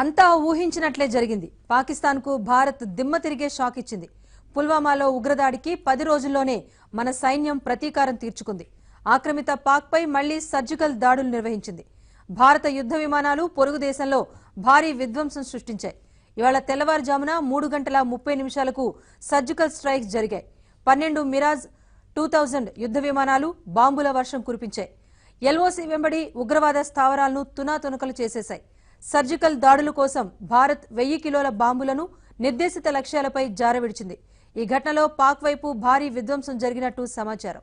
అంతా ఊహించినట్లే జరిగింది. పాకిస్తాన్కు భారత్ దిమ్మ తిరిగే షాక్ ఇచ్చింది. పుల్వామాలో ఉగ్రదాడికి 10 రోజుల్లోనే మన సైన్యం ప్రతీకారం తీర్చుకుంది. ఆక్రమిత పాక్పై మళ్లీ సర్జికల్ దాడులు నిర్వహించింది. భారత యుద్ధ విమానాలు పొరుగు దేశంలో భారీ విధ్వంసం సృష్టించాయి. ఇవాళ తెల్లవారుజామున 3:30 సర్జికల్ స్ట్రైక్స్ జరిగాయి. 12 మిరాజ్ 2000 యుద్ధ విమానాలు బాంబుల వర్షం కురిపించాయి. ఎల్ఓసి వెంబడి ఉగ్రవాద స్థావరాలను తునాతునకలు చేసేశాయి. సర్జికల్ దాడుల కోసం భారత్ 1000 కిలోల బాంబులను నిర్దేశిత లక్ష్యాలపై జారవిడిచింది. ఈ ఘటనలో పాక్ వైపు భారీ విధ్వంసం జరిగినట్టు సమాచారం.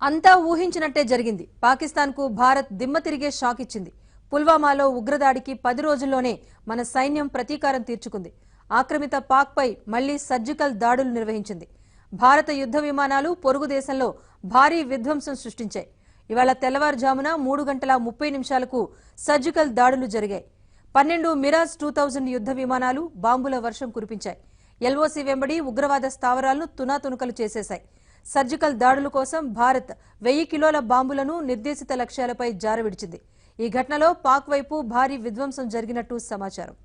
అంతా ఊహించినట్టే జరిగింది. పాకిస్తాన్కు భారత్ దిమ్మ తిరిగే షాక్ ఇచ్చింది. పుల్వామాలో ఉగ్రదాడికి 10 రోజుల్లోనే మన సైన్యం ప్రతీకారం తీర్చుకుంది. ఆక్రమిత పాక్పై మళ్లీ సర్జికల్ దాడులు నిర్వహించింది. భారత యుద్ధ విమానాలు పొరుగు దేశంలో భారీ విధ్వంసం సృష్టించాయి. ఇవాళ తెల్లవారుజామున 3:30 సర్జికల్ దాడులు జరిగాయి. 12 మిరాజ్ 2000 యుద్ధ విమానాలు బాంబుల వర్షం కురిపించాయి. ఎల్ఓసి వెంబడి ఉగ్రవాద స్థావరాలను తునాతునకలు చేసేశాయి. సర్జికల్ దాడుల కోసం భారత్ 1000 కిలోల బాంబులను నిర్దేశిత లక్ష్యాలపై జారవిడిచింది. ఈ ఘటనలో పాక్ వైపు భారీ విధ్వంసం జరిగినట్టు సమాచారం.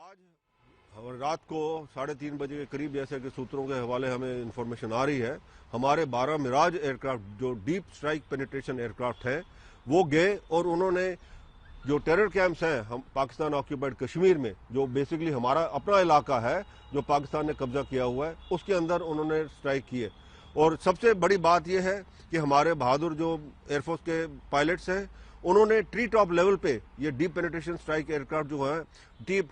आज रात को 3:30 बजे के करीब जैसे कि सूत्रों के हवाले हमें इंफॉर्मेशन आ रही है, हमारे 12 मिराज एयरक्राफ्ट जो डीप स्ट्राइक पेनिट्रेशन एयरक्राफ्ट हैं वो गए और उन्होंने जो टेरर कैंप्स हैं हम पाकिस्तान ऑक्यूपाइड कश्मीर में, जो बेसिकली हमारा अपना इलाका है जो पाकिस्तान ने कब्जा किया हुआ है, उसके अंदर उन्होंने स्ट्राइक किए। और सबसे बड़ी बात यह है कि हमारे बहादुर जो एयरफोर्स के पायलट्स हैं उन्होंने ट्री टॉप लेवल पे ये डीप पेनिट्रेशन स्ट्राइक एयरक्राफ्ट जो है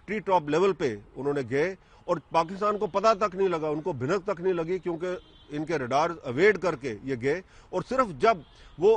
ट्री टॉप लेवल पे उन्होंने गए और पाकिस्तान को पता तक नहीं लगा, उनको भिनक तक नहीं लगी क्योंकि इनके रडार अवेड करके ये गए। और सिर्फ जब वो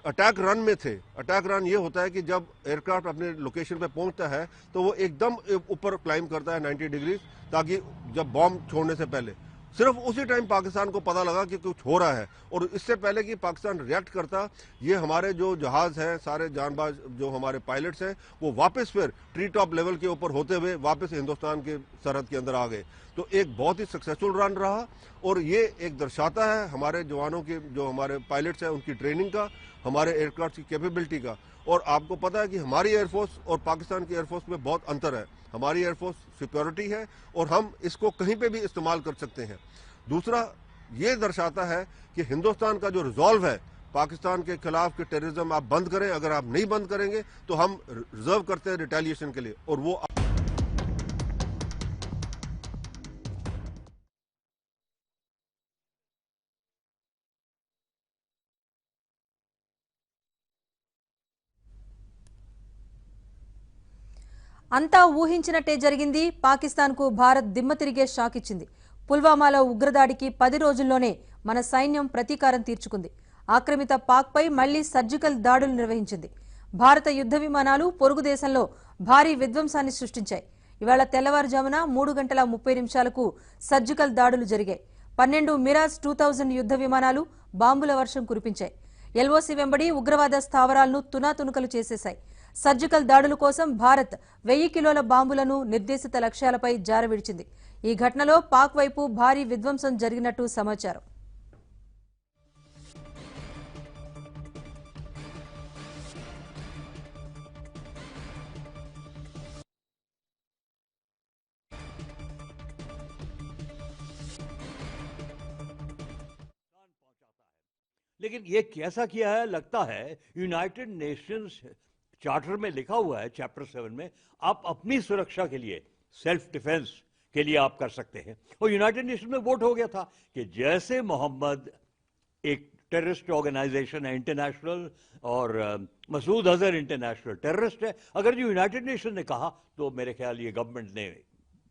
अटैक रन में थे, अटैक रन ये होता है कि जब एयरक्राफ्ट अपने लोकेशन पे पहुंचता है तो वो एकदम ऊपर क्लाइंब करता है 90 डिग्री, ताकि जब बॉम्ब छोड़ने से पहले सिर्फ उसी टाइम पाकिस्तान को पता लगा कि कुछ हो रहा है। और इससे पहले कि पाकिस्तान रिएक्ट करता, ये हमारे जो जहाज हैं, सारे जानबाज जो हमारे पायलट्स हैं, वो वापस फिर ट्री टॉप लेवल के ऊपर होते हुए वापस हिंदुस्तान के सरहद के अंदर आ गए। तो एक बहुत ही सक्सेसफुल रन रहा और ये एक दर्शाता है हमारे जवानों की, जो हमारे पायलट्स हैं उनकी ट्रेनिंग का, हमारे एयरक्राफ्ट की कैपेबिलिटी का। और आपको पता है कि हमारी एयरफोर्स और पाकिस्तान की एयरफोर्स में बहुत अंतर है। हमारी एयरफोर्स सिक्योरिटी है और हम इसको कहीं पे भी इस्तेमाल कर सकते हैं। दूसरा ये दर्शाता है कि हिंदुस्तान का जो रिजॉल्व है पाकिस्तान के खिलाफ कि टेररिज्म आप बंद करें, अगर आप नहीं बंद करेंगे तो हम रिजर्व करते हैं रिटेलिएशन के लिए। और वो అంతా ఊహించినట్టే జరిగింది. పాకిస్తాన్కు భారత్ దిమ్మ తిరిగే షాక్ ఇచ్చింది. పుల్వామాలో ఉగ్రదాడికి 10 రోజుల్లోనే మన సైన్యం ప్రతీకారం తీర్చుకుంది. ఆక్రమిత పాక్పై మళ్లీ సర్జికల్ దాడులు నిర్వహించింది. భారత యుద్ధ విమానాలు పొరుగు దేశంలో భారీ విధ్వంసాన్ని సృష్టించాయి. ఇవాళ తెల్లవారుజామున 3:30 సర్జికల్ దాడులు జరిగాయి. 12 మిరాజ్ 2000 యుద్ధ విమానాలు బాంబుల వర్షం కురిపించాయి. ఎల్ఓసి వెంబడి ఉగ్రవాద స్థావరాలను తునాతునకలు చేసేశాయి. సర్జికల్ దాడుల కోసం భారత్ 1000 కిలోల బాంబులను నిర్దేశిత లక్ష్యాలపై జారవిడిచింది. ఈ ఘటనలో పాక్ వైపు భారీ విధ్వంసం జరిగినట్టు సమాచారం. लेकिन ये कैसा किया है, लगता है यूनाइटेड नेशंस चार्टर में लिखा हुआ है चैप्टर 7 में, आप अपनी सुरक्षा के लिए सेल्फ डिफेंस के लिए आप कर सकते हैं। और यूनाइटेड नेशन में वोट हो गया था कि जैसे मोहम्मद एक टेररिस्ट ऑर्गेनाइजेशन है इंटरनेशनल और मसूद अजहर इंटरनेशनल टेररिस्ट है, अगर जो यूनाइटेड नेशन ने कहा तो मेरे ख्याल ये गवर्नमेंट ने,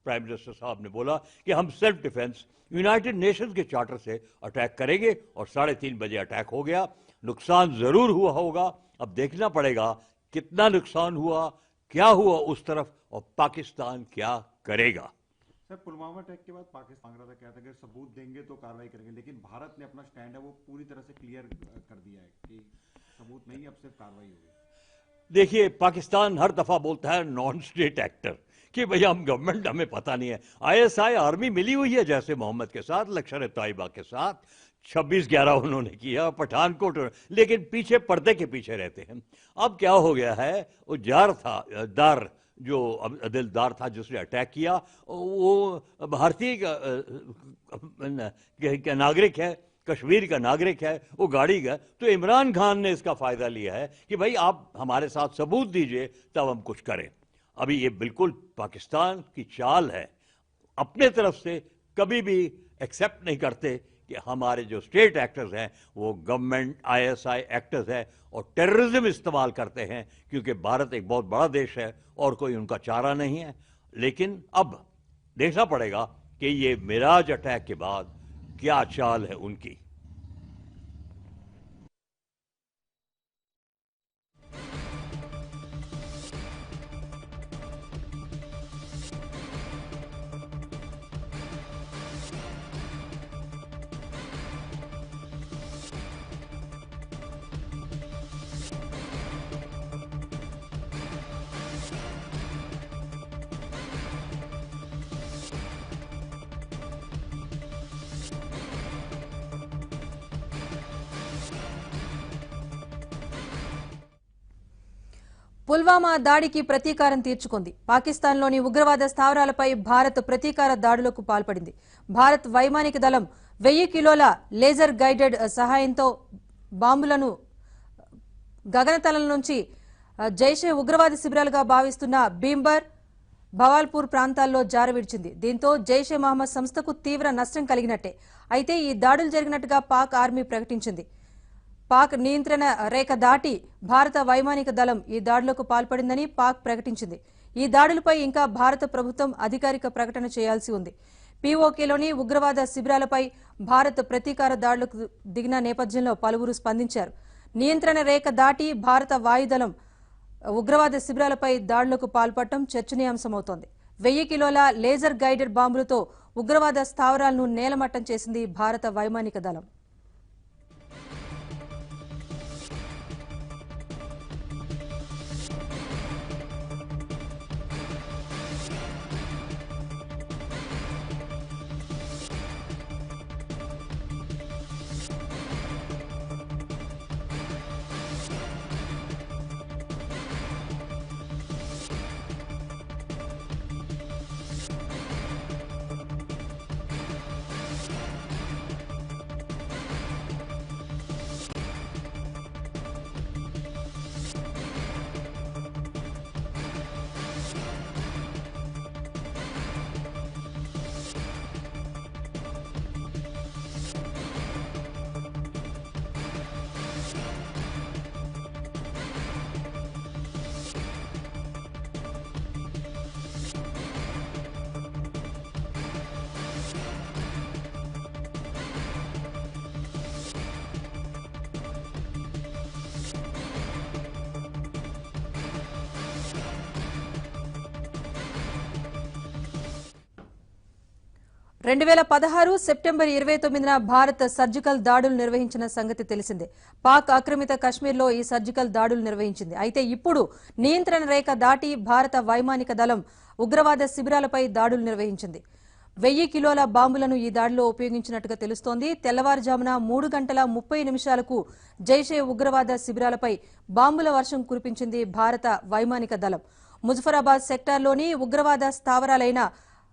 प्राइम मिनिस्टर साहब ने बोला कि हम सेल्फ डिफेंस यूनाइटेड नेशंस के चार्टर से अटैक करेंगे और 3:30 बजे अटैक हो गया। नुकसान जरूर हुआ होगा, अब देखना पड़ेगा कितना नुकसान हुआ, क्या हुआ उस तरफ और पाकिस्तान क्या करेगा। सर, पुलवामा अटैक के बाद पाकिस्तान मांग रहा था, कहता अगर सबूत देंगे तो कार्रवाई करेंगे, लेकिन भारत ने अपना स्टैंड है वो पूरी तरह से क्लियर कर दिया है कि सबूत नहीं, अब सिर्फ कार्रवाई होगी। देखिए, पाकिस्तान हर दफा बोलता है नॉन स्टेट एक्टर कि भैया हम गवर्नमेंट, हमें पता नहीं है। आईएसआई आर्मी मिली हुई है जैसे मोहम्मद के साथ, लश्कर तैयबा के साथ 26/11 उन्होंने किया, पठानकोट, लेकिन पीछे पर्दे के पीछे रहते हैं। अब क्या हो गया है, वो दार जो दिलदार था जिसने अटैक किया, वो भारतीय का नागरिक है, कश्मीर का नागरिक है, वो गाड़ी का, तो इमरान खान ने इसका फायदा लिया है कि भाई आप हमारे साथ सबूत दीजिए तब हम कुछ करें। अभी ये बिल्कुल पाकिस्तान की चाल है, अपने तरफ से कभी भी एक्सेप्ट नहीं करते कि हमारे जो स्टेट एक्टर्स हैं वो गवर्नमेंट आईएसआई एक्टर्स हैं और टेररिज्म इस्तेमाल करते हैं, क्योंकि भारत एक बहुत बड़ा देश है और कोई उनका चारा नहीं है। लेकिन अब देखना पड़ेगा कि ये मिराज अटैक के बाद क्या चाल है उनकी। పుల్వామా దాడికి ప్రతీకారం తీర్చుకుంది. పాకిస్తాన్లోని ఉగ్రవాద స్థావరాలపై భారత్ ప్రతీకార దాడులకు పాల్పడింది. భారత్ వైమానిక దళం 1000 కిలోల లేజర్ గైడెడ్ సహాయంతో బాంబులను గగనతలం నుంచి జైషే ఉగ్రవాద శిబిరాలుగా భావిస్తున్న భీంబర్, భవాల్పూర్ ప్రాంతాల్లో జారవిడిచింది. దీంతో జైషే మహమ్మద్ సంస్థకు తీవ్ర నష్టం కలిగినట్టే. అయితే ఈ దాడులు జరిగినట్టుగా పాక్ ఆర్మీ ప్రకటించింది. పాక్ నియంత్రణ రేఖ దాటి భారత వైమానిక దళం ఈ దాడులకు పాల్పడిందని పాక్ ప్రకటించింది. ఈ దాడులపై ఇంకా భారత ప్రభుత్వం అధికారిక ప్రకటన చేయాల్సి ఉంది. పీఓకేలోని ఉగ్రవాద శిబిరాలపై భారత్ ప్రతీకార దాడులకు దిగిన నేపథ్యంలో పలువురు స్పందించారు. నియంత్రణ రేఖ దాటి భారత వాయుదళం ఉగ్రవాద శిబిరాలపై దాడులకు పాల్పడటం చర్చనీయాంశమవుతోంది. 1000 కిలోల లేజర్ గైడెడ్ బాంబులతో ఉగ్రవాద స్థావరాలను నేలమట్టం చేసింది భారత వైమానిక దళం. 2016 సెప్టెంబర్ 29న భారత్ సర్జికల్ దాడులు నిర్వహించిన సంగతి తెలిసిందే. పాక్ ఆక్రమిత కశ్మీర్లో ఈ సర్జికల్ దాడులు నిర్వహించింది. అయితే ఇప్పుడు నియంత్రణ రేఖ దాటి భారత వైమానిక దళం ఉగ్రవాద శిబిరాలపై దాడులు నిర్వహించింది. 1000 కిలోల బాంబులను ఈ దాడిలో ఉపయోగించినట్టుగా తెలుస్తోంది. తెల్లవారుజామున 3 గంటల 30 నిమిషాలకు జైషే ఉగ్రవాద శిబిరాలపై బాంబుల వర్షం కురిపించింది భారత వైమానిక దళం. ముజఫరాబాద్ సెక్టార్లోని ఉగ్రవాద స్థావరాలైన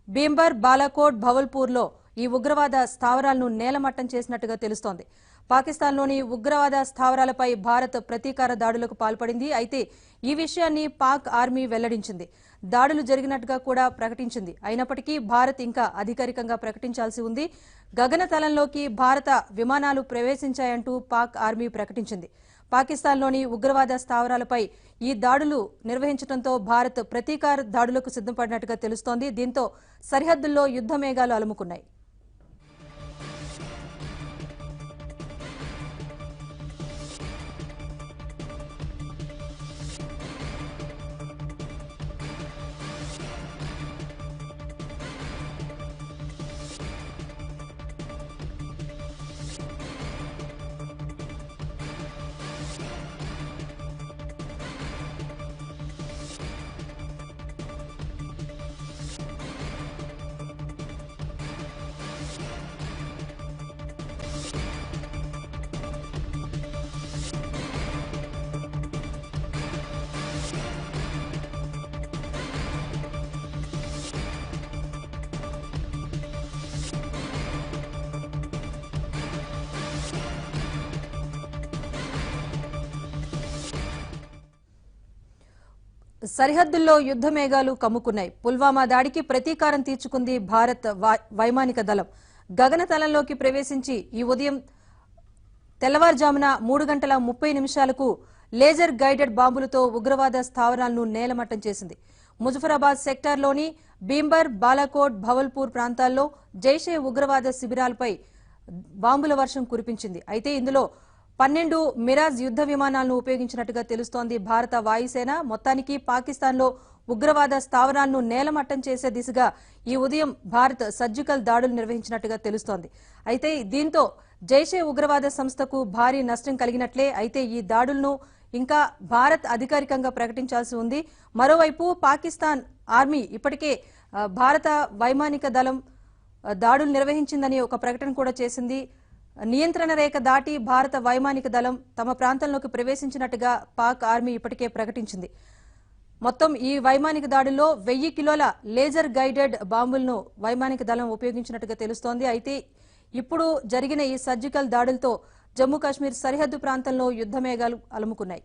భీంబర్, బాలాకోట్, భవల్పూర్లో ఈ ఉగ్రవాద స్థావరాలను నేలమట్టం చేసినట్టుగా తెలుస్తోంది. పాకిస్తాన్లోని ఉగ్రవాద స్థావరాలపై భారత్ ప్రతీకార దాడులకు పాల్పడింది. అయితే ఈ విషయాన్ని పాక్ ఆర్మీ వెల్లడించింది. దాడులు జరిగినట్టుగా కూడా ప్రకటించింది. అయినప్పటికీ భారత్ ఇంకా అధికారికంగా ప్రకటించాల్సి ఉంది. గగనతలంలోకి భారత విమానాలు ప్రవేశించాయంటూ పాక్ ఆర్మీ ప్రకటించింది. పాకిస్తాన్లోని ఉగ్రవాద స్థావరాలపై ఈ దాడులు నిర్వహించడంతో భారత్ ప్రతీకార దాడులకు సిద్ధపడినట్టుగా తెలుస్తోంది. దీంతో సరిహద్దుల్లో యుద్ధ మేఘాలు అలుముకున్నాయి. సరిహద్దుల్లో యుద్ధ మేఘాలు కమ్ముకున్నాయి. పుల్వామా దాడికి ప్రతీకారం తీర్చుకుంది భారత్ వైమానిక దళం. గగనతలంలోకి ప్రవేశించి ఈ ఉదయం తెల్లవారుజామున 3 గంటల 30 నిమిషాలకు లేజర్ గైడెడ్ బాంబులతో ఉగ్రవాద స్థావరాలను నేలమట్టం చేసింది. ముజఫరాబాద్ సెక్టార్లోని భీంబర్, బాలాకోట్, భవల్పూర్ ప్రాంతాల్లో జైషే ఉగ్రవాద శిబిరాలపై బాంబుల వర్షం కురిపించింది. అయితే ఇందులో 12 మిరాజ్ యుద్ధ విమానాలను ఉపయోగించినట్టుగా తెలుస్తోంది భారత వాయుసేన. మొత్తానికి పాకిస్తాన్లో ఉగ్రవాద స్థావరాలను నేలమట్టం చేసే దిశగా ఈ ఉదయం భారత్ సర్జికల్ దాడులు నిర్వహించినట్టుగా తెలుస్తోంది. అయితే దీంతో జైషే ఉగ్రవాద సంస్థకు భారీ నష్టం కలిగినట్లే. అయితే ఈ దాడులను ఇంకా భారత్ అధికారికంగా ప్రకటించాల్సి ఉంది. మరోవైపు పాకిస్తాన్ ఆర్మీ ఇప్పటికే భారత వైమానిక దళం దాడులు నిర్వహించిందని ఒక ప్రకటన కూడా చేసింది. నియంత్రణ రేఖ దాటి భారత వైమానిక దళం తమ ప్రాంతంలోకి ప్రవేశించినట్టుగా పాక్ ఆర్మీ ఇప్పటికే ప్రకటించింది. మొత్తం ఈ వైమానిక దాడుల్లో 1000 కిలోల లేజర్ గైడెడ్ బాంబులను వైమానిక దళం ఉపయోగించినట్టుగా తెలుస్తోంది. అయితే ఇప్పుడు జరిగిన ఈ సర్జికల్ దాడులతో జమ్మూ కాశ్మీర్ సరిహద్దు ప్రాంతంలో యుద్ధ మేఘాలు అలుముకున్నాయి.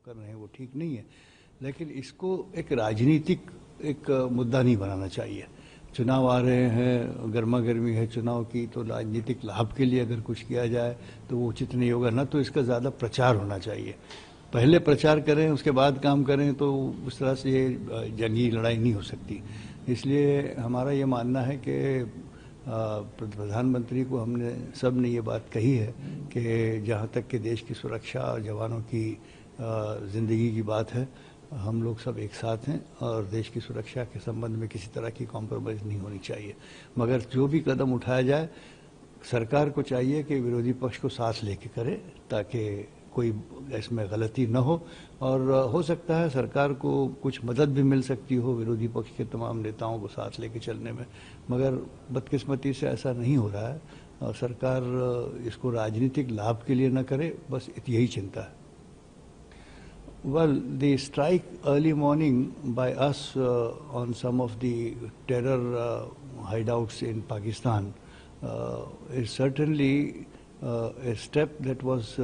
कर रहे हैं वो ठीक नहीं है, लेकिन इसको एक राजनीतिक एक मुद्दा नहीं बनाना चाहिए। चुनाव आ रहे हैं, गर्मा गर्मी है चुनाव की, तो राजनीतिक लाभ के लिए अगर कुछ किया जाए तो वो उचित नहीं होगा। ना तो इसका ज़्यादा प्रचार होना चाहिए, पहले प्रचार करें उसके बाद काम करें तो उस तरह से ये जंगी लड़ाई नहीं हो सकती। इसलिए हमारा ये मानना है कि प्रधानमंत्री को हमने सब ने ये बात कही है कि जहाँ तक कि देश की सुरक्षा और जवानों की ज़िंदगी की बात है हम लोग सब एक साथ हैं और देश की सुरक्षा के संबंध में किसी तरह की कॉम्प्रोमाइज़ नहीं होनी चाहिए। मगर जो भी कदम उठाया जाए, सरकार को चाहिए कि विरोधी पक्ष को साथ लेके करे ताकि कोई इसमें गलती न हो। और हो सकता है सरकार को कुछ मदद भी मिल सकती हो विरोधी पक्ष के तमाम नेताओं को साथ लेके चलने में, मगर बदकिस्मती से ऐसा नहीं हो रहा है और सरकार इसको राजनीतिक लाभ के लिए न करे, बस यही चिंता है। Well, the strike early morning by us on some of the terror hideouts in Pakistan is certainly a step that was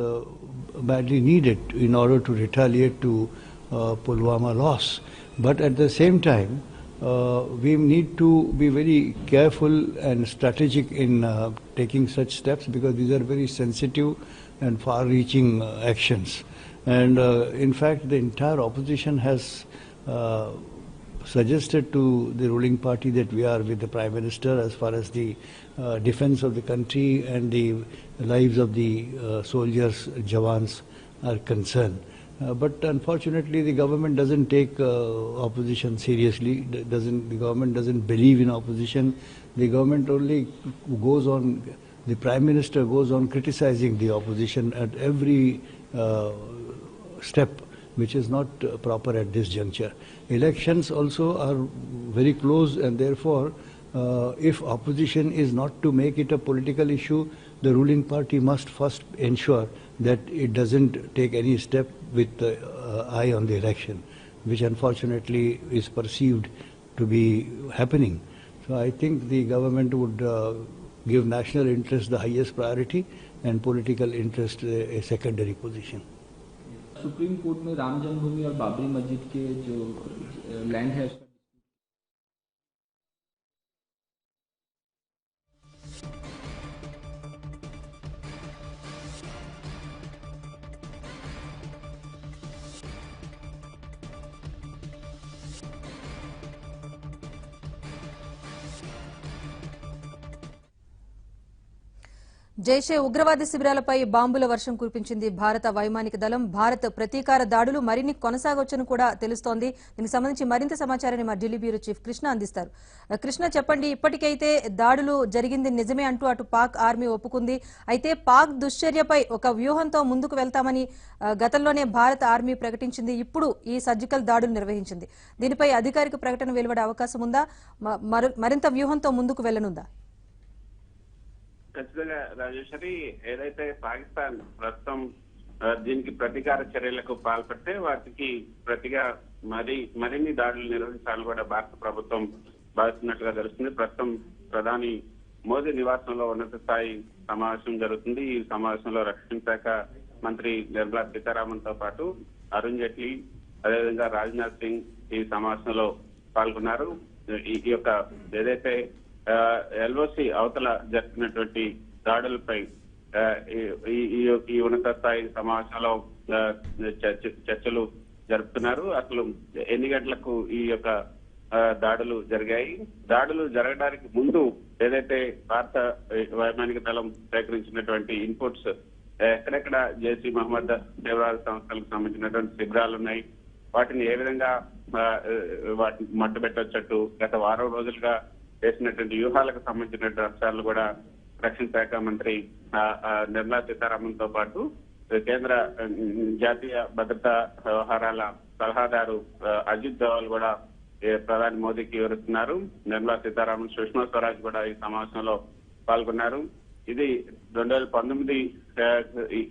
badly needed in order to retaliate to Pulwama loss. But at the same time, we need to be very careful and strategic in taking such steps because these are very sensitive and far-reaching actions. And in fact, the entire opposition has suggested to the ruling party that we are with the Prime Minister as far as the defense of the country and the lives of the soldiers, Jawans are concerned. But unfortunately, the government doesn't take opposition seriously. The government doesn't believe in opposition. The government only goes on. The Prime Minister goes on criticizing the opposition at every step, which is not proper at this juncture. Elections also are very close, and therefore, if opposition is not to make it a political issue, the ruling party must first ensure that it doesn't take any step with the eye on the election, which unfortunately is perceived to be happening. So I think the government would give national interest the highest priority and political interest a secondary position. Supreme court में राम जन्मभूमि और बाबरी मस्जिद के जो land है उसका జైషే ఉగ్రవాద శిబిరాలపై బాంబుల వర్షం కురిపించింది భారత వైమానిక దళం. భారత్ ప్రతీకార దాడులు మరిన్ని కొనసాగొచ్చని కూడా తెలుస్తోంది. దీనికి సంబంధించి మరింత సమాచారాన్ని మా ఢిల్లీ బ్యూరో చీఫ్ కృష్ణ అందిస్తారు. కృష్ణ, చెప్పండి, ఇప్పటికైతే దాడులు జరిగింది నిజమే అంటూ అటు పాక్ ఆర్మీ ఒప్పుకుంది. అయితే పాక్ దుశ్చర్యపై ఒక వ్యూహంతో ముందుకు వెళ్తామని గతంలోనే భారత ఆర్మీ ప్రకటించింది. ఇప్పుడు ఈ సర్జికల్ దాడులు నిర్వహించింది. దీనిపై అధికారిక ప్రకటన వెలువడే అవకాశం ఉందా? మరింత వ్యూహంతో ముందుకు వెళ్లనుందా? ఖచ్చితంగా రాజేశ్వరి, ఏదైతే పాకిస్తాన్ ప్రస్తుతం దీనికి ప్రతీకార చర్యలకు పాల్పడితే వాటికి ప్రతిగా మరిన్ని దాడులు నిర్వహించాలని కూడా భారత ప్రభుత్వం భావిస్తున్నట్లుగా తెలుస్తుంది. ప్రస్తుతం ప్రధాని మోదీ నివాసంలో ఉన్నత స్థాయి సమావేశం జరుగుతుంది. ఈ సమావేశంలో రక్షణ శాఖ మంత్రి నిర్మలా సీతారామన్ తో పాటు అరుణ్ జైట్లీ, అదేవిధంగా రాజ్నాథ్ సింగ్ ఈ సమావేశంలో పాల్గొన్నారు. ఈ యొక్క ఏదైతే ఎల్ఓసి అవతల జరిపినటువంటి దాడులపై ఈ ఉన్నత స్థాయి సమావేశంలో చర్చలు జరుపుతున్నారు. అసలు ఎన్ని గంటలకు ఈ యొక్క దాడులు జరిగాయి, దాడులు జరగడానికి ముందు ఏదైతే భారత వైమానిక దళం సేకరించినటువంటి ఇన్పుట్స్, ఎక్కడెక్కడ జైష్ మహమ్మద్ తీవ్రవాద సంస్థలకు సంబంధించినటువంటి శిబిరాలు ఉన్నాయి, వాటిని ఏ విధంగా వాటిని మట్టుబెట్టొచ్చట్టు గత వారం రోజులుగా చేసినటువంటి వ్యూహాలకు సంబంధించినటువంటి అంశాలను కూడా రక్షణ శాఖ మంత్రి నిర్మలా సీతారామన్ తో పాటు కేంద్ర జాతీయ భద్రతా వ్యవహారాల సలహాదారు అజిత్ దోవల్ కూడా ప్రధాని మోదీకి వివరిస్తున్నారు. నిర్మలా సీతారామన్, సుష్మా స్వరాజ్ కూడా ఈ సమావేశంలో పాల్గొన్నారు. ఇది 2019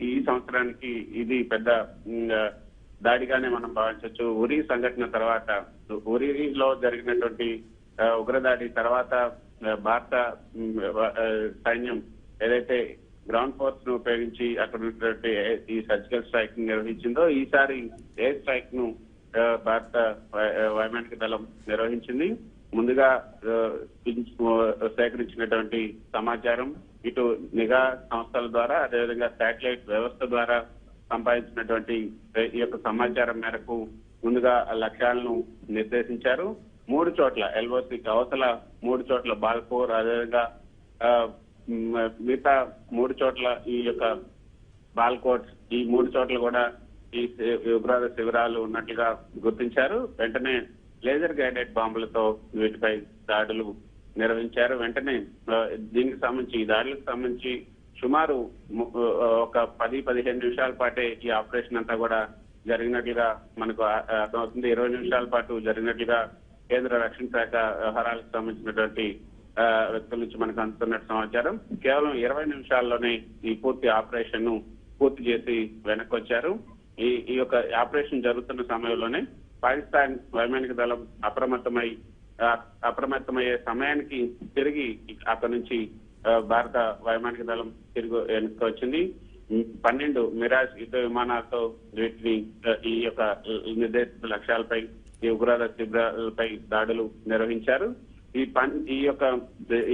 ఈ సంవత్సరానికి ఇది పెద్ద దాడిగానే మనం భావించవచ్చు. ఉరీ సంఘటన తర్వాత, ఉరీలో జరిగినటువంటి ఉగ్రదాడి తర్వాత భారత సైన్యం ఏదైతే గ్రౌండ్ ఫోర్స్ ను ఉపయోగించి అక్కడ ఉన్నటువంటి ఈ సర్జికల్ స్ట్రైక్ నిర్వహించిందో, ఈసారి ఎయిర్ స్ట్రైక్ ను భారత వైమానిక దళం నిర్వహించింది. ముందుగా సేకరించినటువంటి సమాచారం, ఇటు నిఘా సంస్థల ద్వారా, అదేవిధంగా శాటిలైట్ వ్యవస్థ ద్వారా సంపాదించినటువంటి ఈ యొక్క సమాచారం మేరకు ముందుగా లక్ష్యాలను నిర్దేశించారు. 3 చోట్ల ఎల్ఓసికి అవతల 3 చోట్ల బాల్పూర్, అదేవిధంగా మిగతా 3 చోట్ల ఈ యొక్క బాల్కోట్, ఈ 3 చోట్ల కూడా ఈ ఉగ్రవాద శిబిరాలు ఉన్నట్లుగా గుర్తించారు. వెంటనే లేజర్ గైడెడ్ బాంబులతో వీటిపై దాడులు నిర్వహించారు. వెంటనే దీనికి సంబంధించి ఈ దాడులకు సంబంధించి సుమారు ఒక 10-15 నిమిషాల పాటే ఈ ఆపరేషన్ అంతా కూడా జరిగినట్లుగా మనకు అర్థమవుతుంది. 20 నిమిషాల పాటు జరిగినట్లుగా కేంద్ర రక్షణ శాఖ వ్యవహారాలకు సంబంధించినటువంటి వ్యక్తుల నుంచి మనకు అందుతున్నట్టు సమాచారం. కేవలం 20 నిమిషాల్లోనే ఈ పూర్తి ఆపరేషన్ ను పూర్తి చేసి వెనక్కి వచ్చారు. ఈ యొక్క ఆపరేషన్ జరుగుతున్న సమయంలోనే పాకిస్తాన్ వైమానిక దళం అప్రమత్తమయ్యే సమయానికి తిరిగి అక్కడి నుంచి భారత వైమానిక దళం తిరిగి వెనక్కి వచ్చింది. 12 మిరాజ్ యుద్ధ విమానాలతో వీటిని ఈ యొక్క నిర్దేశిత లక్ష్యాలపై ఈ ఉగ్రవాద శిబిరాలపై దాడులు నిర్వహించారు.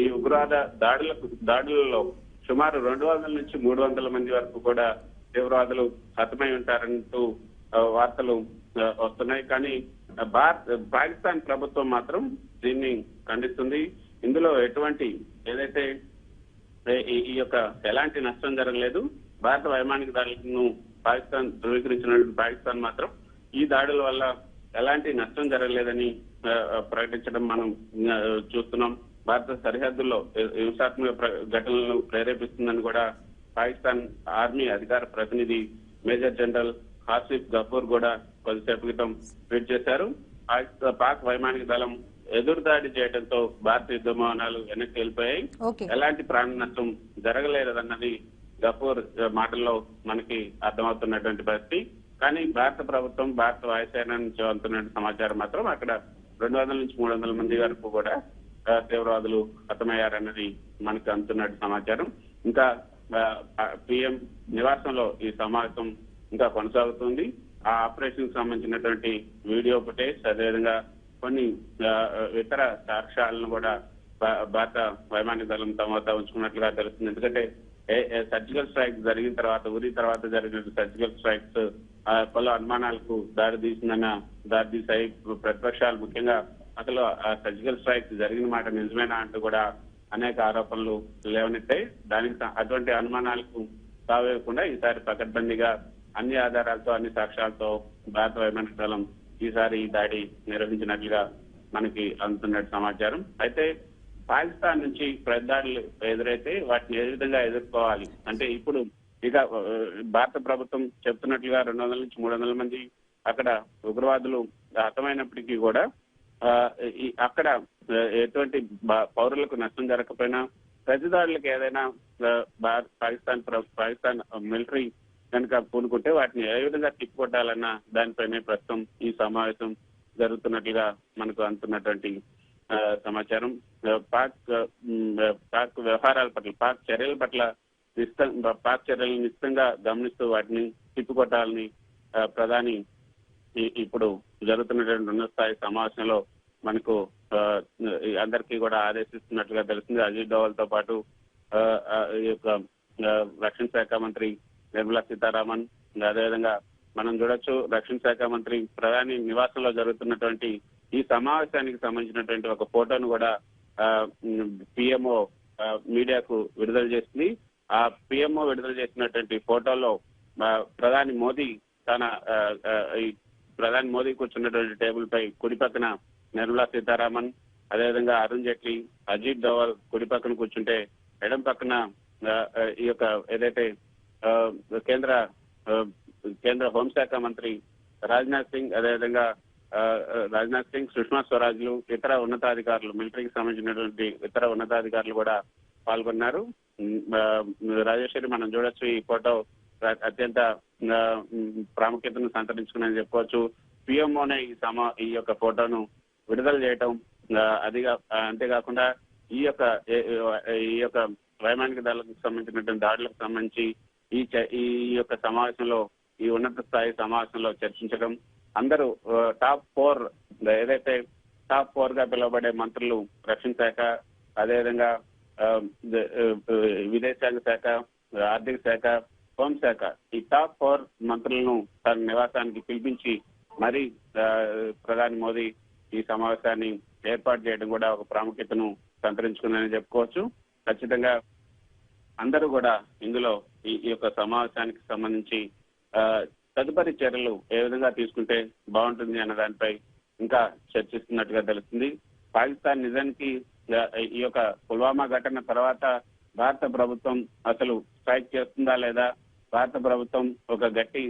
ఈ ఉగ్రవాద దాడులలో సుమారు 200 నుంచి 300 మంది వరకు కూడా తీవ్రవాదులు హతమై ఉంటారంటూ వార్తలు వస్తున్నాయి. కానీ పాకిస్తాన్ ప్రభుత్వం మాత్రం దీన్ని ఖండిస్తుంది. ఇందులో ఏదైతే ఈ యొక్క ఎలాంటి నష్టం జరగలేదు. భారత వైమానిక దాడులను పాకిస్తాన్ ధృవీకరించినటువంటి పాకిస్తాన్ మాత్రం ఈ దాడుల వల్ల ఎలాంటి నష్టం జరగలేదని ప్రకటించడం మనం చూస్తున్నాం. భారత సరిహద్దుల్లో హింసాత్మక ఘటనలను ప్రేరేపిస్తుందని కూడా పాకిస్తాన్ ఆర్మీ అధికార ప్రతినిధి మేజర్ జనరల్ ఆసిఫ్ గఫూర్ కూడా కొద్దిసేపు క్రితం ట్వీట్ చేశారు. పాక్ వైమానిక దళం ఎదురుదాడి చేయడంతో భారత యుద్ధ విమానాలు వెనక్కి వెళ్ళిపోయాయి. ఎలాంటి ప్రాణ నష్టం జరగలేదన్నది గఫూర్ మాటల్లో మనకి అర్థమవుతున్నటువంటి పరిస్థితి. కానీ భారత ప్రభుత్వం, భారత వాయుసేన నుంచి అందుతున్న సమాచారం మాత్రం అక్కడ 200 నుంచి 300 మంది వరకు కూడా తీవ్రవాదులు హతమయ్యారన్నది మనకి అందుతున్నట్టు సమాచారం. ఇంకా పిఎం నివాసంలో ఈ సమావేశం ఇంకా కొనసాగుతుంది. ఆ ఆపరేషన్ సంబంధించినటువంటి వీడియో ఫుటేజ్, అదేవిధంగా కొన్ని ఇతర సాక్ష్యాలను కూడా భారత వైమానిక దళం తమ వద్ద ఉంచుకున్నట్లుగా తెలుస్తుంది. ఎందుకంటే సర్జికల్ స్ట్రైక్ జరిగిన తర్వాత, ఉరి తర్వాత జరిగిన సర్జికల్ స్ట్రైక్స్ పలు అనుమానాలకు దారితీశాయి. ప్రతిపక్షాలు ముఖ్యంగా అసలు ఆ సర్జికల్ స్ట్రైక్ జరిగిన మాట నిజమేనా అంటూ కూడా అనేక ఆరోపణలు లేవనెత్తాయి. అటువంటి అనుమానాలకు తావేయకుండా ఈసారి పకడ్బందీగా అన్ని ఆధారాలతో, అన్ని సాక్ష్యాలతో భారత వైమానిక దళం ఈసారి ఈ దాడి నిర్వహించినట్లుగా మనకి అందుతున్నట్టు సమాచారం. అయితే పాకిస్తాన్ నుంచి ప్రతిదాడులు ఎదురైతే వాటిని ఏ విధంగా ఎదుర్కోవాలి అంటే ఇప్పుడు ఇక భారత ప్రభుత్వం చెప్తున్నట్లుగా 200 నుంచి 300 మంది అక్కడ ఉగ్రవాదులు హతమైనప్పటికీ కూడా అక్కడ ఎటువంటి పౌరులకు నష్టం జరగకపోయినా ప్రతిదాడులకు ఏదైనా పాకిస్తాన్ మిలిటరీ కనుక పూనుకుంటే వాటిని ఏ విధంగా తిప్పికొట్టాలన్న దానిపైనే ప్రస్తుతం ఈ సమావేశం జరుగుతున్నట్లుగా మనకు అందుతున్నటువంటి సమాచారం. పాక్ వ్యవహారాల పట్ల, పాక్ చర్యల పట్ల పాక్ చర్యలను నిశ్చితంగా గమనిస్తూ వాటిని తిప్పికొట్టాలని ప్రధాని ఇప్పుడు జరుగుతున్నటువంటి ఉన్నత స్థాయి సమావేశంలో మనకు అందరికీ కూడా ఆదేశిస్తున్నట్లుగా తెలిసింది. అజిత్ డోవల్ తో పాటు ఈ యొక్క రక్షణ శాఖ మంత్రి నిర్మలా సీతారామన్, అదేవిధంగా మనం చూడొచ్చు రక్షణ శాఖ మంత్రి ప్రధాని నివాసంలో జరుగుతున్నటువంటి ఈ సమావేశానికి సంబంధించినటువంటి ఒక ఫోటోను కూడా పిఎంఓ మీడియాకు విడుదల చేసింది. ఆ పిఎంఓ విడుదల చేసినటువంటి ఫోటోలో ప్రధాని మోదీ కూర్చున్నటువంటి టేబుల్ పై కుడి పక్కన నిర్మలా సీతారామన్, అదేవిధంగా అరుణ్ జైట్లీ, అజిత్ డోవల్ కుడి పక్కన కూర్చుంటే ఎడం పక్కన ఈ యొక్క ఏదైతే కేంద్ర హోంశాఖ మంత్రి రాజ్నాథ్ సింగ్, అదేవిధంగా సుష్మా స్వరాజ్లు, ఇతర ఉన్నతాధికారులు, మిలిటరీకి సంబంధించినటువంటి ఇతర ఉన్నతాధికారులు కూడా పాల్గొన్నారు. రాజేశ్వరి, మనం చూడొచ్చు ఈ ఫోటో అత్యంత ప్రాముఖ్యతను సంతరించుకుని చెప్పవచ్చు. పిఎంఓనే ఈ యొక్క ఫోటోను విడుదల చేయటం, అంతేకాకుండా ఈ యొక్క వైమానిక దళాలకు సంబంధించినటువంటి దాడులకు సంబంధించి ఈ యొక్క సమావేశంలో, ఈ ఉన్నత స్థాయి సమావేశంలో చర్చించడం, అందరూ టాప్ 4 గా పిలువబడే మంత్రులు, రక్షణ శాఖ, అదేవిధంగా విదేశాంగ శాఖ, ఆర్థిక శాఖ, హోంశాఖ, ఈ టాప్ 4 మంత్రులను తన నివాసానికి పిలిపించి మరి ప్రధాని మోదీ ఈ సమావేశాన్ని ఏర్పాటు చేయడం కూడా ఒక ప్రాముఖ్యతను సంతరించుకుందని చెప్పుకోవచ్చు. ఖచ్చితంగా అందరూ కూడా ఇందులో ఈ యొక్క సమావేశానికి సంబంధించి తదుపరి చర్యలు ఏ విధంగా తీసుకుంటే బాగుంటుంది అన్న దానిపై ఇంకా చర్చిస్తున్నట్టుగా తెలుస్తుంది. పాకిస్తాన్ నిజానికి ఈ యొక్క పుల్వామా ఘటన తర్వాత భారత ప్రభుత్వం అసలు స్ట్రైక్ చేస్తుందా లేదా, భారత ప్రభుత్వం ఒక గట్టి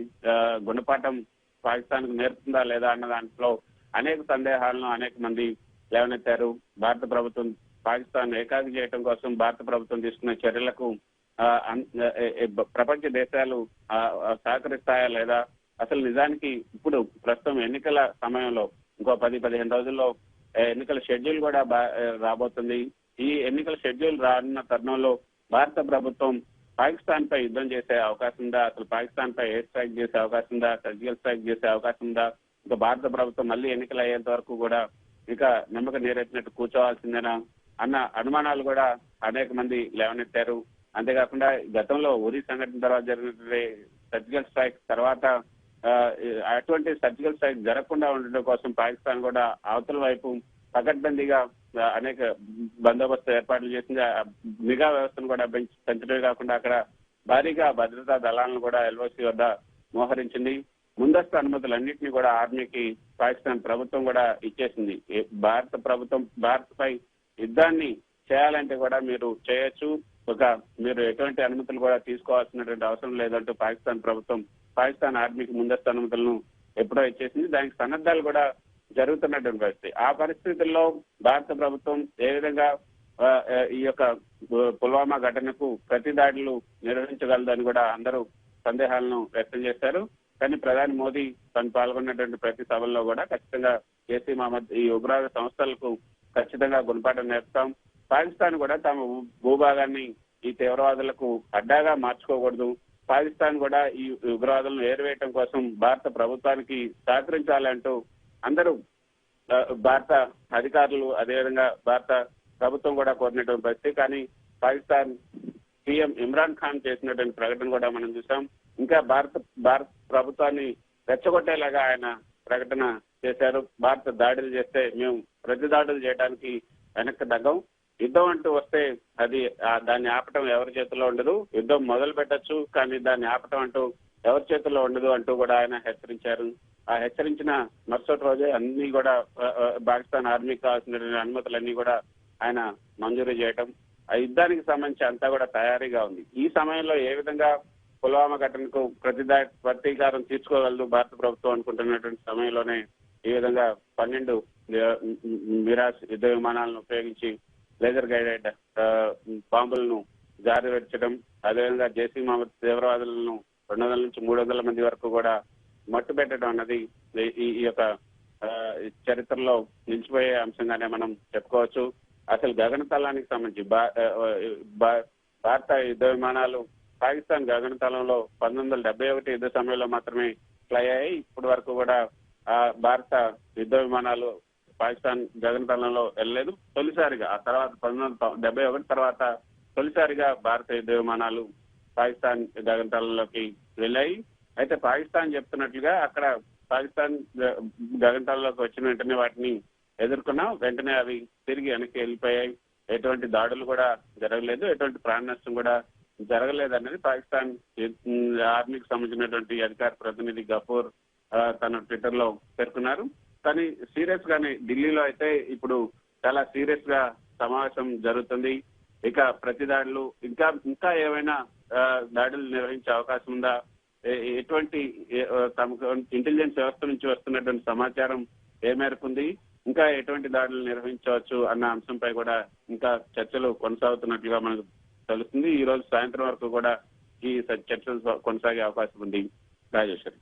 గుణపాఠం పాకిస్తాన్ కు నేర్పుతుందా లేదా అన్న దాంట్లో అనేక సందేహాలను అనేక మంది లేవనెత్తారు. భారత ప్రభుత్వం పాకిస్తాన్ ఏకాకి చేయడం కోసం భారత ప్రభుత్వం తీసుకున్న చర్యలకు ప్రపంచ దేశాలు సహకరిస్తాయా లేదా, అసలు నిజానికి ఇప్పుడు ప్రస్తుతం ఎన్నికల సమయంలో ఇంకో 10-15 రోజుల్లో ఎన్నికల షెడ్యూల్ కూడా రాబోతుంది. ఈ ఎన్నికల షెడ్యూల్ రానున్న తరుణంలో భారత ప్రభుత్వం పాకిస్తాన్ పై యుద్ధం చేసే అవకాశం ఉందా, అసలు పాకిస్తాన్ పై ఎయిర్ స్ట్రైక్ చేసే అవకాశం ఉందా, సర్జికల్ స్ట్రైక్ చేసే అవకాశం ఉందా, ఇంకా భారత ప్రభుత్వం మళ్ళీ ఎన్నికలు అయ్యేంత వరకు కూడా ఇక నిమ్మక నీరెత్తినట్టు కూర్చోవాల్సిందేనా అన్న అనుమానాలు కూడా అనేక మంది లేవనెత్తారు. అంతేకాకుండా గతంలో ఉరి సంఘటన తర్వాత జరిగిన సర్జికల్ స్ట్రైక్ తర్వాత అటువంటి సర్జికల్ స్ట్రైక్ జరగకుండా ఉండడం కోసం పాకిస్తాన్ కూడా అవతల వైపు పకడ్బందీగా అనేక బందోబస్తు ఏర్పాట్లు చేసింది. నిఘా వ్యవస్థను కూడా పెంచడమే కాకుండా అక్కడ భారీగా భద్రతా దళాలను కూడా ఎల్ఓసి వద్ద మోహరించింది. ముందస్తు అనుమతులన్నింటినీ కూడా ఆర్మీకి పాకిస్తాన్ ప్రభుత్వం కూడా ఇచ్చేసింది. భారత ప్రభుత్వం భారత్పై యుద్ధాన్ని చేయాలంటే కూడా మీరు చేయొచ్చు, మీరు ఎటువంటి అనుమతులు కూడా తీసుకోవాల్సినటువంటి అవసరం లేదంటూ పాకిస్తాన్ ప్రభుత్వం పాకిస్తాన్ ఆర్మీకి ముందస్తు అనుమతులను ఎప్పుడో ఇచ్చేసింది. దానికి సన్నద్ధాలు కూడా జరుగుతున్నటువంటి పరిస్థితి. ఆ పరిస్థితుల్లో భారత ప్రభుత్వం ఏ విధంగా ఈ యొక్క పుల్వామా ఘటనకు ప్రతి దాడులు నిర్వహించగలదని కూడా అందరూ సందేహాలను వ్యక్తం చేశారు. కానీ ప్రధాని మోదీ తను పాల్గొన్నటువంటి ప్రతి సభల్లో కూడా ఖచ్చితంగా జైష్ మహమ్మద్ ఈ ఉగ్రవాద సంస్థలకు ఖచ్చితంగా గుణపాఠం నేర్పుతాం, పాకిస్తాన్ కూడా తమ భూభాగాన్ని ఈ తీవ్రవాదులకు అడ్డాగా మార్చుకోకూడదు, పాకిస్తాన్ కూడా ఈ ఉగ్రవాదులను ఏరివేయటం కోసం భారత ప్రభుత్వానికి సహకరించాలంటూ అందరూ భారత అధికారులు అదేవిధంగా భారత ప్రభుత్వం కూడా కోరినటువంటి పరిస్థితి. కానీ పాకిస్తాన్ పీఎం ఇమ్రాన్ ఖాన్ చేసినటువంటి ప్రకటన కూడా మనం చూసాం. ఇంకా భారత ప్రభుత్వాన్ని రెచ్చగొట్టేలాగా ఆయన ప్రకటన చేశారు. భారత దాడులు చేస్తే మేము ప్రతి దాడులు చేయడానికి వెనక్కి తగ్గం, యుద్ధం అంటూ వస్తే అది దాన్ని ఆపటం ఎవరి చేతిలో ఉండదు, యుద్ధం మొదలు పెట్టచ్చు కానీ దాన్ని ఆపటం అంటూ ఎవరి చేతుల్లో ఉండదు అంటూ కూడా ఆయన హెచ్చరించారు. ఆ హెచ్చరించిన మరుసటి రోజే అన్ని కూడా పాకిస్తాన్ ఆర్మీకి కావాల్సిన అనుమతులన్నీ కూడా ఆయన మంజూరు చేయటం, ఆ యుద్ధానికి సంబంధించి అంతా కూడా తయారీగా ఉంది. ఈ సమయంలో ఏ విధంగా పుల్వామా ఘటనకు ప్రతీకారం తీర్చుకోగలదు భారత ప్రభుత్వం అనుకుంటున్నటువంటి సమయంలోనే ఈ విధంగా 12 మిరాజ్ యుద్ధ విమానాలను ఉపయోగించి లేజర్ గైడెడ్ బాంబులను జారిపెట్టడం, అదేవిధంగా జైష్ మహమ్మద్ తీవ్రవాదులను 200 నుంచి 300 మంది వరకు కూడా మట్టు పెట్టడం అన్నది ఈ యొక్క చరిత్రలో నిలిచిపోయే అంశంగానే మనం చెప్పుకోవచ్చు. అసలు గగనతలానికి సంబంధించి భారత యుద్ధ విమానాలు పాకిస్తాన్ గగనతలంలో 1971 యుద్ధ సమయంలో మాత్రమే ఫ్లై అయ్యాయి. ఇప్పటి వరకు కూడా భారత యుద్ధ విమానాలు పాకిస్తాన్ గగనతలంలో వెళ్ళలేదు. తొలిసారిగా ఆ తర్వాత 1971 తర్వాత తొలిసారిగా భారత యుద్ధ విమానాలు పాకిస్తాన్ గగనతలంలోకి వెళ్ళాయి. అయితే పాకిస్తాన్ చెప్తున్నట్లుగా అక్కడ పాకిస్తాన్ గగనతలంలోకి వచ్చిన వెంటనే వాటిని ఎదుర్కొన్నాం, వెంటనే అవి తిరిగి వెనక్కి వెళ్ళిపోయాయి, ఎటువంటి దాడులు కూడా జరగలేదు, ఎటువంటి ప్రాణ నష్టం కూడా జరగలేదు అనేది పాకిస్తాన్ ఆర్మీకి సంబంధించినటువంటి అధికార ప్రతినిధి గఫూర్ తన ట్విట్టర్ లో పేర్కొన్నారు. కానీ సీరియస్ గానే ఢిల్లీలో అయితే ఇప్పుడు చాలా సీరియస్ గా సమావేశం జరుగుతుంది. ఇక ప్రతి దాడులు ఇంకా ఏమైనా దాడులు నిర్వహించే అవకాశం ఉందా, ఎటువంటి తమకు ఇంటెలిజెన్స్ వ్యవస్థ నుంచి వస్తున్నటువంటి సమాచారం ఏ మేరకు ఉంది, ఇంకా ఎటువంటి దాడులు నిర్వహించవచ్చు అన్న అంశంపై కూడా ఇంకా చర్చలు కొనసాగుతున్నట్లుగా మనకు తెలుస్తుంది. ఈ రోజు సాయంత్రం వరకు కూడా ఈ చర్చలు కొనసాగే అవకాశం ఉంది. రాజేశ్వరి.